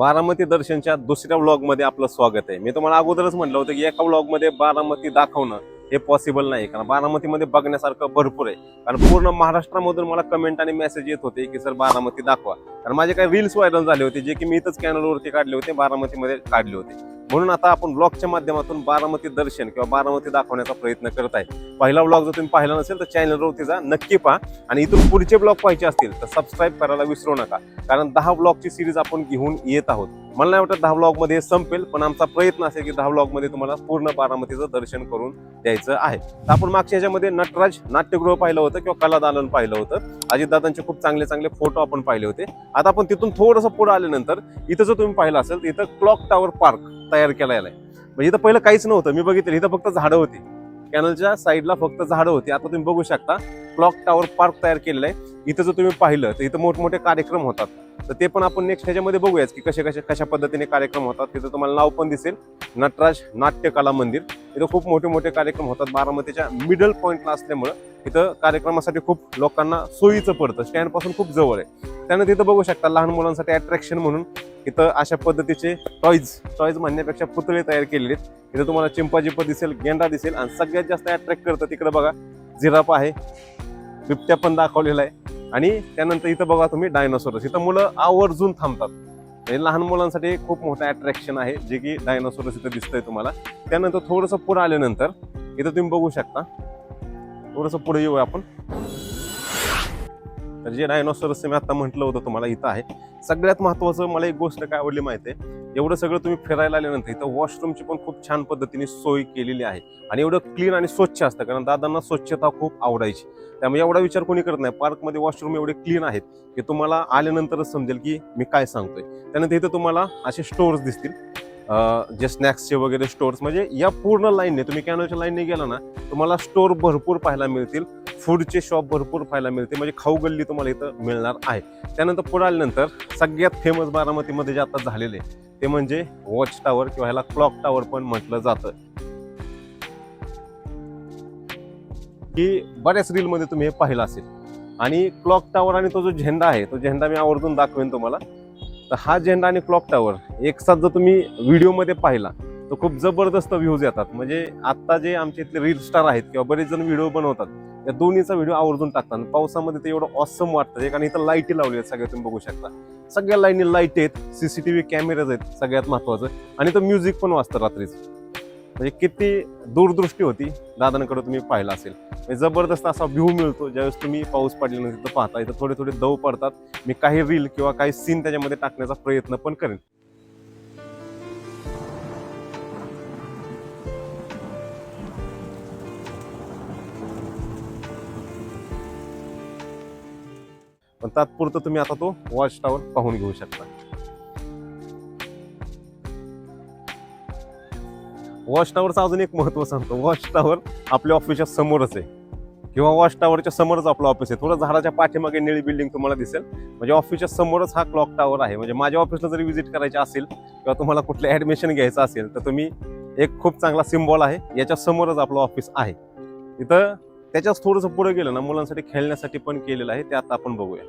बारामती दर्शनच्या दुसऱ्या व्लॉगमध्ये आपलं स्वागत आहे. मी तुम्हाला अगोदरच म्हटलं होतं की एका व्लॉगमध्ये बारामती दाखवणं हे पॉसिबल नाही, कारण बारामतीमध्ये बघण्यासारखं भरपूर आहे. कारण पूर्ण महाराष्ट्रामधून मला कमेंट आणि मेसेज येत होते की सर बारामती दाखवा, कारण माझे काही रील्स व्हायरल झाले होते जे की मी इथंच चॅनलवरती काढले होते, बारामतीमध्ये काढले होते. म्हणून आता आपण ब्लॉगच्या माध्यमातून बारामती दर्शन किंवा बारामती दाखवण्याचा प्रयत्न करत आहे. पहिला ब्लॉग जर तुम्ही पाहिला नसेल तर चॅनलवरती जा, नक्की पहा. आणि इथून पुढचे ब्लॉग पाहायचे असतील तर सबस्क्राईब करायला विसरू नका, कारण 10 ब्लॉगची सिरीज आपण घेऊन येत आहोत. मला नाही वाटत 10 ब्लॉगमध्ये संपेल, पण आमचा प्रयत्न असेल की 10 ब्लॉगमध्ये तुम्हाला पूर्ण बारामतीचं दर्शन करून द्यायचं आहे. तर आपण मागच्या ह्याच्यामध्ये नटराज नाट्यगृह पाहिलं होतं किंवा कला दालन पाहिलं होतं. अजितदादांचे खूप चांगले चांगले फोटो आपण पाहिले होते. आता आपण तिथून थोडंसं पुढे आल्यानंतर इथं जर तुम्ही पाहिलं असेल तर इथं क्लॉक टावर पार्क तयार केला आहे. म्हणजे इथं पहिलं काहीच नव्हतं, मी बघितलं इथं फक्त झाडं होती, कॅनलच्या साईडला फक्त झाडं होती. आता तुम्ही बघू शकता क्लॉक टावर पार्क तयार केलेलं आहे. इथं जर तुम्ही पाहिलं तर इथं मोठमोठे कार्यक्रम होतात, तर ते पण आपण नेक्स्ट ह्याच्यामध्ये बघूयाच की कशा पद्धतीने कार्यक्रम होतात. तिथं तुम्हाला नाव पण दिसेल, नटराज नाट्य कला मंदिर. इथं खूप मोठे मोठे कार्यक्रम होतात. बारामतीच्या मिडल पॉईंटला असल्यामुळं इथं कार्यक्रमासाठी खूप लोकांना सोयीचं पडतं, स्टँड पासून खूप जवळ आहे. त्यानंतर इथं बघू शकता लहान मुलांसाठी अट्रॅक्शन म्हणून इथं अशा पद्धतीचे टॉयज म्हणण्यापेक्षा पुतळे तयार केलेले आहेत. इथं तुम्हाला चिंपाजिप दिसेल, गेंडा दिसेल, आणि सगळ्यात जास्त अट्रॅक्ट करतं तिकडे बघा जिराफ आहे, बिबट्या पण दाखवलेला आहे. आणि त्यानंतर इथं बघा तुम्ही डायनोसॉरस. इथं मुलं आवर्जून थांबतात. हे लहान मुलांसाठी खूप मोठं अट्रॅक्शन आहे, जे की डायनोसॉरस इथं दिसतंय तुम्हाला. त्यानंतर थोडंसं पुढे आल्यानंतर इथं तुम्ही बघू शकता, थोडंसं पुढे येऊया आपण. तर जे डायनोसॉरस मी आता म्हटलं होतं तुम्हाला इथं आहे. सगळ्यात महत्त्वाचं मला एक गोष्ट काय आवडली माहिती आहे, एवढं सगळं तुम्ही फिरायला आल्यानंतर इथं वॉशरूमची पण खूप छान पद्धतीने सोय केलेली आहे. आणि एवढं क्लीन आणि स्वच्छ असतं, कारण दादांना स्वच्छता खूप आवडायची. त्यामुळे एवढा विचार कोणी करत नाही. पार्कमध्ये वॉशरूम एवढे क्लीन आहेत की तुम्हाला आल्यानंतरच समजेल की मी काय सांगतोय. त्यानंतर इथं तुम्हाला असे स्टोर्स दिसतील, जे स्नॅक्सचे वगैरे स्टोर्स. म्हणजे या पूर्ण लाईनने तुम्ही कॅनलच्या लाईनने गेला ना, तुम्हाला स्टोर भरपूर पाहायला मिळतील, फूडचे शॉप भरपूर पाहायला मिळते. म्हणजे खाऊ गल्ली तुम्हाला इथं मिळणार आहे. त्यानंतर पुढे आल्यानंतर सगळ्यात फेमस बारामतीमध्ये जे आता झालेले ते म्हणजे वॉच टावर, किंवा ह्याला क्लॉक टावर पण म्हटलं जातं. की बऱ्याच रीलमध्ये तुम्ही हे पाहिलं असेल. आणि क्लॉक टावर आणि तो जो झेंडा आहे, तो झेंडा मी आवर्जून दाखवेन तुम्हाला. तर हा झेंडा आणि क्लॉक टावर एकसाथ जर तुम्ही व्हिडिओमध्ये पाहिला तर खूप जबरदस्त व्ह्यूज येतात. म्हणजे आता जे आमचे इथले रील स्टार आहेत किंवा बरेच जण व्हिडिओ बनवतात, या दोन्हीचा व्हिडिओ आवर्जून टाकतात. पावसामध्ये ते एवढं ऑसम वाटतं. आणि इथं लाईटी लावली आहेत सगळ्या, तुम्ही बघू शकता. सगळ्या लाईनी लाईट आहेत, CCTV कॅमेराज आहेत सगळ्यात महत्वाचं. आणि तो म्युझिक पण वाजतं रात्रीच. म्हणजे किती दूरदृष्टी होती दादांकडे तुम्ही पाहिला असेल. म्हणजे जबरदस्त असा व्ह्यू मिळतो ज्यावेळेस तुम्ही पाऊस पडल्यानंतर तिथं पाहता. इथं थोडे थोडे दव पडतात. मी काही रील किंवा काही सीन त्याच्यामध्ये टाकण्याचा प्रयत्न पण करेन. पण तात्पुरतं तुम्ही आता तो वॉच टावर पाहून घेऊ शकता. वॉच टावरचं अजून एक महत्व सांगतो. वॉच टावर आपल्या ऑफिसच्या समोरच आहे, किंवा वॉच टावरच्या समोरच आपलं ऑफिस आहे. थोडं झाडाच्या पाठीमागे निळी बिल्डिंग तुम्हाला दिसेल. म्हणजे ऑफिसच्या समोरच हा क्लॉक टावर आहे. म्हणजे माझ्या ऑफिसला जरी व्हिजिट करायची असेल किंवा तुम्हाला कुठलं ऍडमिशन घ्यायचं असेल तर तुम्ही, एक खूप चांगला सिम्बॉल आहे, याच्या समोरच आपलं ऑफिस आहे. इथं त्याच्याच थोडंसं पुढे गेलं ना, मुलांसाठी खेळण्यासाठी पण केलेलं आहे, ते आता आपण बघूया.